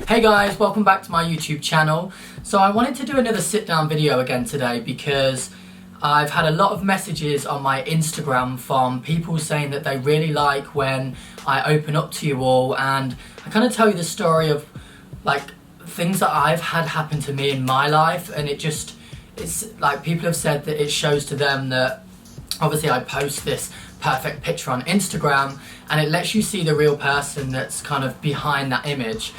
Hey guys, welcome back to my YouTube channel. So I wanted to do another sit down video again today because I've had a lot of messages on my Instagram from people saying that they really like when I open up to you all, and I kind of tell you the story of like things that I've had happen to me in my life, and it's like people have said that it shows to them that obviously I post this perfect picture on Instagram and it lets you see the real person that's kind of behind that image.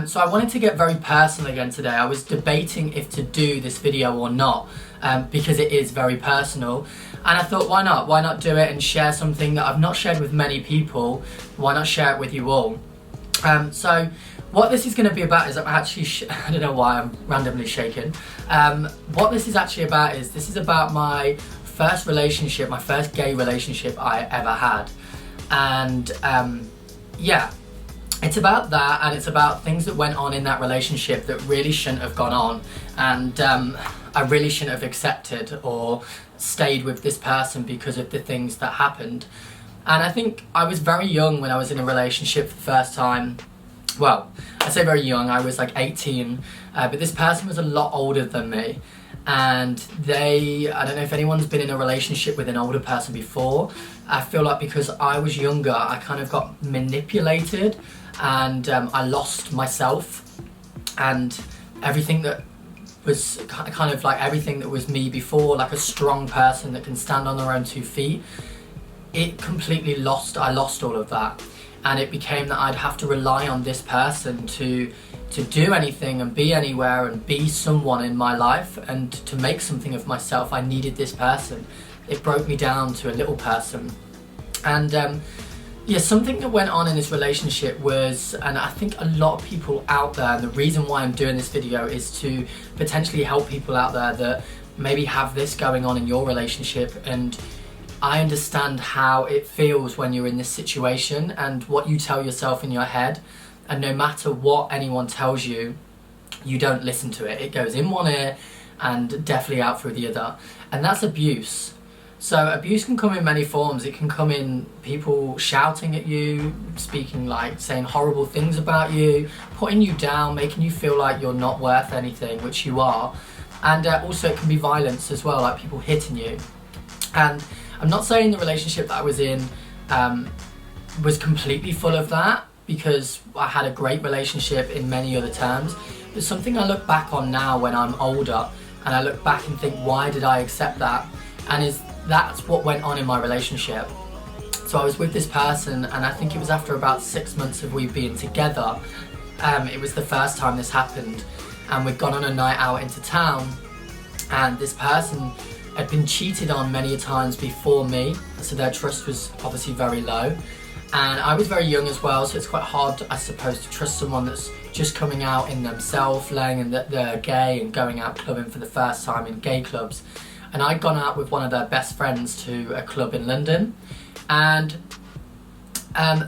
So I wanted to get very personal again today. I was debating if to do this video or not because it is very personal, and I thought why not do it and share something that I've not shared with many people. Why not share it with you all? So what this is going to be about is I'm actually I don't know why I'm randomly shaking. What this is actually about is this is about my first relationship, my first gay relationship I ever had, and yeah, it's about that, and it's about things that went on in that relationship that really shouldn't have gone on, and I really shouldn't have accepted or stayed with this person because of the things that happened. And I think I was very young when I was in a relationship for the first time. Well, I say very young, I was like 18, but this person was a lot older than me. And I don't know if anyone's been in a relationship with an older person before. I feel like because I was younger, I kind of got manipulated, and I lost myself, and everything that was kind of like everything that was me before, like a strong person that can stand on their own 2 feet, I lost all of that, and it became that I'd have to rely on this person to do anything and be anywhere and be someone in my life, and to make something of myself I needed this person. It broke me down to a little person. And yeah, something that went on in this relationship was, and I think a lot of people out there, and the reason why I'm doing this video is to potentially help people out there that maybe have this going on in your relationship. And I understand how it feels when you're in this situation and what you tell yourself in your head. And no matter what anyone tells you, you don't listen to it. It goes in one ear and definitely out through the other. And that's abuse. So abuse can come in many forms. It can come in people shouting at you, speaking like, saying horrible things about you, putting you down, making you feel like you're not worth anything, which you are. And also it can be violence as well, like people hitting you. And I'm not saying the relationship that I was in was completely full of that, because I had a great relationship in many other terms. But something I look back on now when I'm older, and I look back and think, why did I accept that? And that's what went on in my relationship. So I was with this person, and I think it was after about 6 months of we being together, it was the first time this happened, and we'd gone on a night out into town, and this person had been cheated on many times before me, so their trust was obviously very low. And I was very young as well, so it's quite hard, I suppose, to trust someone that's just coming out in themselves, laying and that they're gay and going out clubbing for the first time in gay clubs. And I'd gone out with one of their best friends to a club in London, and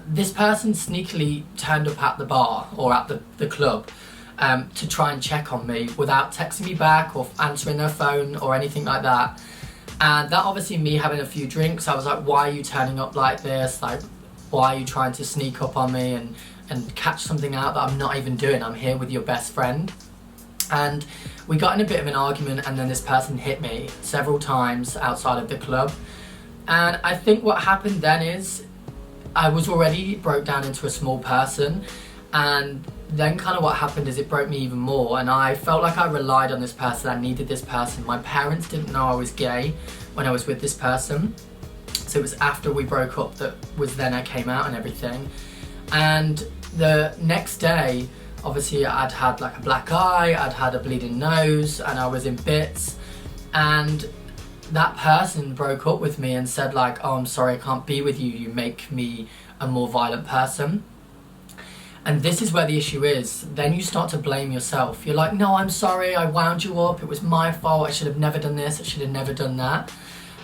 this person sneakily turned up at the bar or at the club to try and check on me without texting me back or answering their phone or anything like that. And that, obviously, me having a few drinks, I was like, why are you turning up like this? Like, why are you trying to sneak up on me and catch something out that I'm not even doing? I'm here with your best friend. And we got in a bit of an argument, and then this person hit me several times outside of the club. And I think what happened then is I was already broke down into a small person, and then kind of what happened is it broke me even more, and I felt like I relied on this person. I needed this person. My parents didn't know I was gay when I was with this person, so it was after we broke up that was then I came out and everything. And the next day, obviously I'd had like a black eye, I'd had a bleeding nose, and I was in bits. And that person broke up with me and said like, oh, I'm sorry, I can't be with you. You make me a more violent person. And this is where the issue is. Then you start to blame yourself. You're like, no, I'm sorry, I wound you up. It was my fault. I should have never done this. I should have never done that.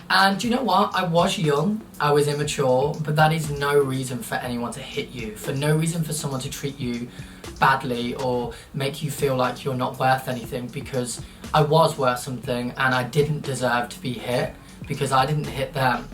And you know what? I was young, I was immature, but that is no reason for anyone to hit you, for no reason for someone to treat you badly or make you feel like you're not worth anything, because I was worth something and I didn't deserve to be hit because I didn't hit them.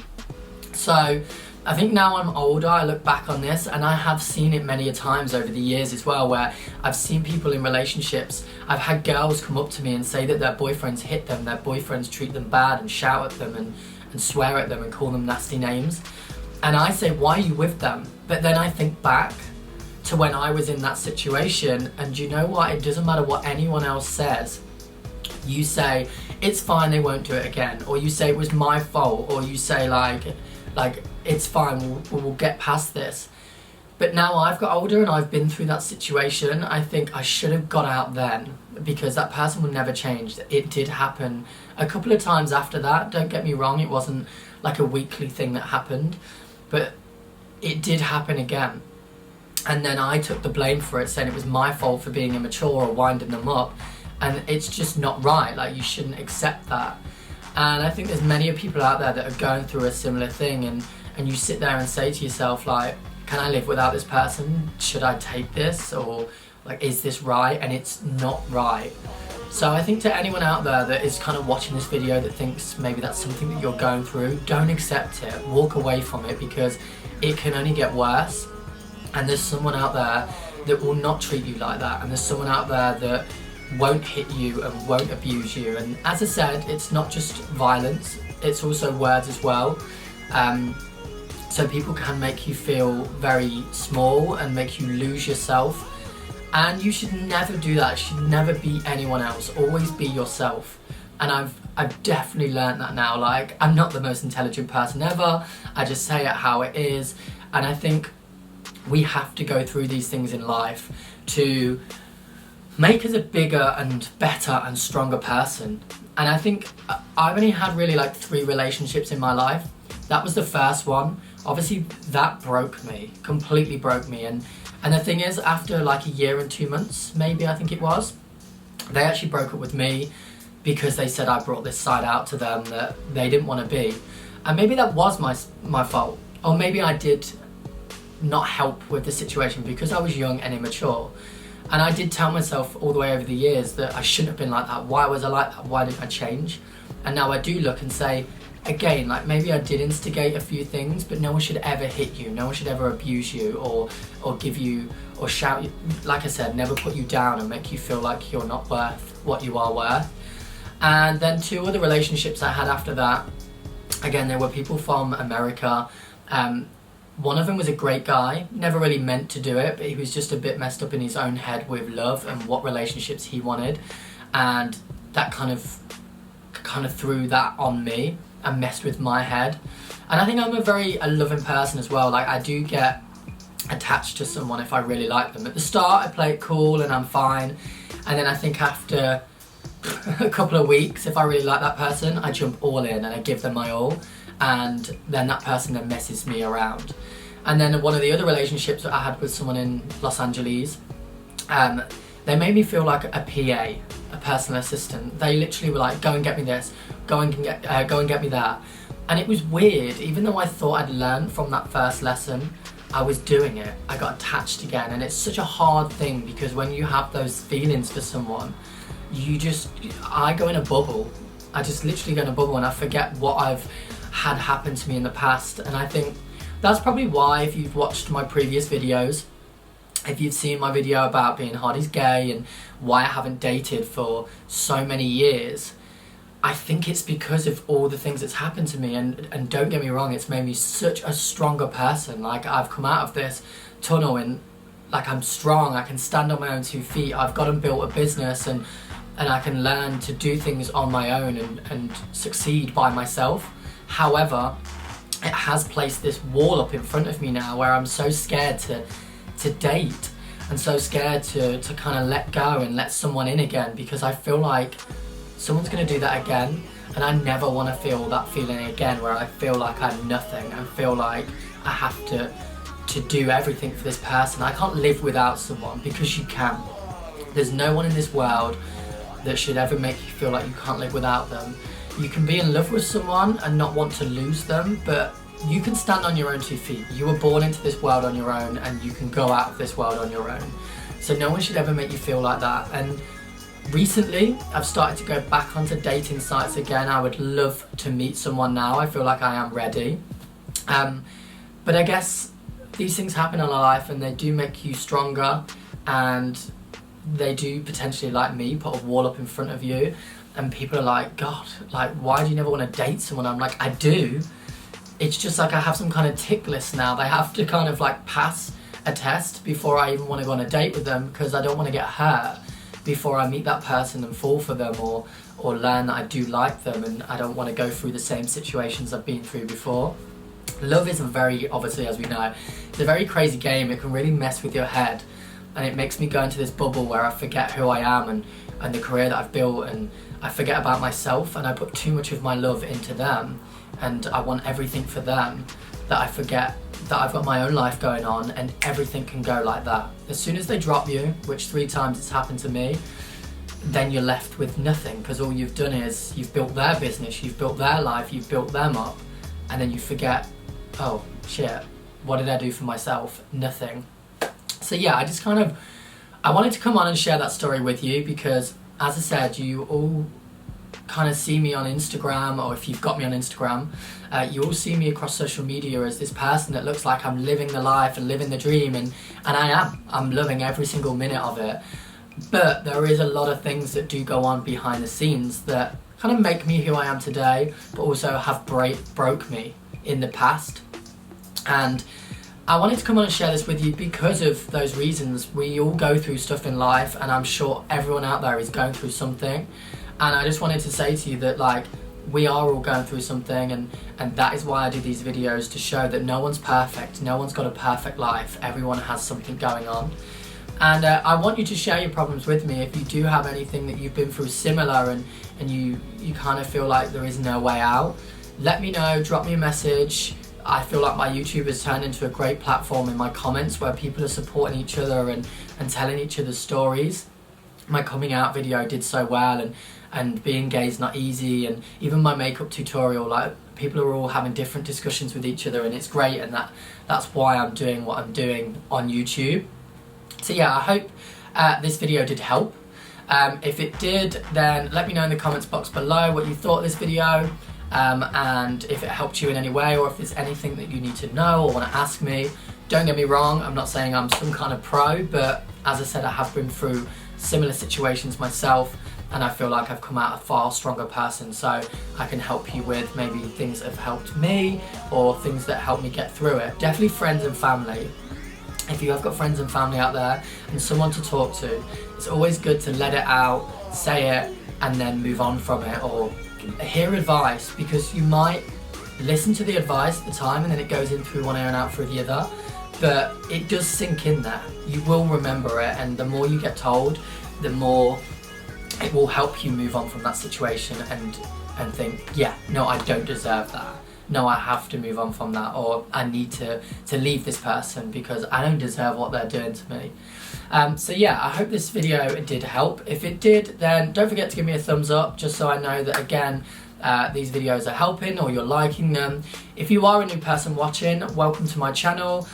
So I think now I'm older, I look back on this, and I have seen it many a times over the years as well, where I've seen people in relationships. I've had girls come up to me and say that their boyfriends hit them, their boyfriends treat them bad and shout at them and swear at them and call them nasty names. And I say, why are you with them? But then I think back to when I was in that situation, and you know what? It doesn't matter what anyone else says. You say, it's fine, they won't do it again. Or you say, it was my fault. Or you say, like it's fine, we'll get past this. But now I've got older and I've been through that situation, I think I should have got out then, because that person will never change. It did happen a couple of times after that, don't get me wrong, it wasn't like a weekly thing that happened, but it did happen again. And then I took the blame for it, saying it was my fault for being immature or winding them up, and it's just not right. Like, you shouldn't accept that. And I think there's many people out there that are going through a similar thing, and you sit there and say to yourself, like, can I live without this person? Should I take this? Or like, is this right? And it's not right. So I think to anyone out there that is kind of watching this video that thinks maybe that's something that you're going through, don't accept it, walk away from it, because it can only get worse. And there's someone out there that will not treat you like that, and there's someone out there that won't hit you and won't abuse you. And as I said, it's not just violence, it's also words as well. So people can make you feel very small and make you lose yourself, and you should never do that. You should never be anyone else, always be yourself. And I've definitely learned that now. Like, I'm not the most intelligent person ever, I just say it how it is. And I think we have to go through these things in life to make us a bigger and better and stronger person. And I think I've only had really like 3 relationships in my life. That was the first one. Obviously that broke me, completely broke me. And the thing is, after like a year and 2 months, maybe I think it was, they actually broke up with me because they said I brought this side out to them that they didn't want to be. And maybe that was my fault. Or maybe I did not help with the situation because I was young and immature. And I did tell myself all the way over the years that I shouldn't have been like that. Why was I like that? Why didn't I change? And now I do look and say, again, like, maybe I did instigate a few things, but no one should ever hit you. No one should ever abuse you or give you, or shout you. Like I said, never put you down and make you feel like you're not worth what you are worth. And then 2 other relationships I had after that, again, they were people from America. One of them was a great guy, never really meant to do it, but he was just a bit messed up in his own head with love and what relationships he wanted. And that kind of threw that on me and messed with my head. And I think I'm a loving person as well. Like, I do get attached to someone if I really like them. At the start I play it cool and I'm fine, and then I think after a couple of weeks, if I really like that person, I jump all in and I give them my all, and then that person then messes me around. And then one of the other relationships that I had with someone in Los Angeles, they made me feel like a PA, a personal assistant. They literally were like, go and get me this, go and get me that. And it was weird. Even though I thought I'd learned from that first lesson, I was doing it. I got attached again, and it's such a hard thing, because when you have those feelings for someone, I go in a bubble. I just literally go in a bubble and I forget what I've had happen to me in the past. And I think that's probably why, if you've watched my previous videos, if you've seen my video about being Hardy's gay and why I haven't dated for so many years, I think it's because of all the things that's happened to me. And don't get me wrong, it's made me such a stronger person. Like, I've come out of this tunnel and like, I'm strong, I can stand on my own 2 feet, I've got and built a business, and I can learn to do things on my own and succeed by myself. However, it has placed this wall up in front of me now where I'm so scared to date, and so scared to kind of let go and let someone in again, because I feel like someone's going to do that again, and I never want to feel that feeling again where I feel like I'm nothing. I feel like I have to do everything for this person. I can't live without someone, because you can. There's no one in this world that should ever make you feel like you can't live without them. You can be in love with someone and not want to lose them, but you can stand on your own 2 feet. You were born into this world on your own, and you can go out of this world on your own. So no one should ever make you feel like that. And recently, I've started to go back onto dating sites again. I would love to meet someone now. I feel like I am ready. But I guess these things happen in our life and they do make you stronger, and they do potentially, like me, put a wall up in front of you, and people are like, God, like, why do you never want to date someone? I'm like, I do. It's just like I have some kind of tick list now. They have to kind of like pass a test before I even want to go on a date with them, because I don't want to get hurt before I meet that person and fall for them, or learn that I do like them, and I don't want to go through the same situations I've been through before. Love is a very, obviously, as we know, it's a very crazy game. It can really mess with your head, and it makes me go into this bubble where I forget who I am and the career that I've built, and I forget about myself, and I put too much of my love into them, and I want everything for them, that I forget that I've got my own life going on, and everything can go like that. As soon as they drop you, which 3 times it's happened to me, then you're left with nothing, because all you've done is you've built their business, you've built their life, you've built them up, and then you forget, oh shit, what did I do for myself? Nothing. So yeah, I wanted to come on and share that story with you, because as I said, you all kind of see me on Instagram, or if you've got me on Instagram, you all see me across social media as this person that looks like I'm living the life and living the dream, and I'm loving every single minute of it. But there is a lot of things that do go on behind the scenes that kind of make me who I am today, but also have broke me in the past. And I wanted to come on and share this with you because of those reasons. We all go through stuff in life, and I'm sure everyone out there is going through something. And I just wanted to say to you that, like, we are all going through something, and that is why I do these videos, to show that no one's perfect, no one's got a perfect life, everyone has something going on. And I want you to share your problems with me. If you do have anything that you've been through similar, and you kind of feel like there is no way out, let me know, drop me a message. I feel like my YouTube has turned into a great platform in my comments, where people are supporting each other and telling each other stories. My coming out video did so well, and being gay is not easy, and even my makeup tutorial, like, people are all having different discussions with each other, and it's great, and that's why I'm doing what I'm doing on YouTube. So yeah, I hope this video did help. If it did, then let me know in the comments box below what you thought of this video, and if it helped you in any way, or if there's anything that you need to know or want to ask me. Don't get me wrong, I'm not saying I'm some kind of pro, but as I said, I have been through similar situations myself, and I feel like I've come out a far stronger person, so I can help you with maybe things that have helped me, or things that helped me get through it. Definitely friends and family. If you have got friends and family out there and someone to talk to, it's always good to let it out, say it, and then move on from it, or hear advice, because you might listen to the advice at the time and then it goes in through one ear and out through the other, but it does sink in there. You will remember it, and the more you get told, the more it will help you move on from that situation and think, yeah, no, I don't deserve that. No, I have to move on from that, or I need to leave this person because I don't deserve what they're doing to me. So yeah, I hope this video did help. If it did, then don't forget to give me a thumbs up, just so I know that, again, these videos are helping, or you're liking them. If you are a new person watching, welcome to my channel.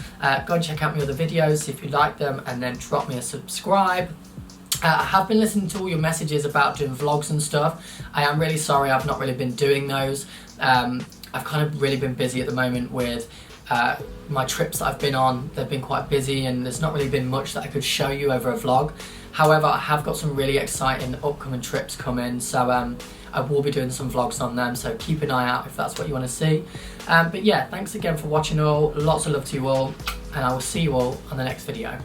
Go and check out my other videos if you like them, and then drop me a subscribe. I have been listening to all your messages about doing vlogs and stuff. I am really sorry I've not really been doing those. I've kind of really been busy at the moment with my trips that I've been on. They've been quite busy, and there's not really been much that I could show you over a vlog. However, I have got some really exciting upcoming trips coming, so I will be doing some vlogs on them, so keep an eye out if that's what you want to see. But yeah, thanks again for watching all. Lots of love to you all, and I will see you all on the next video.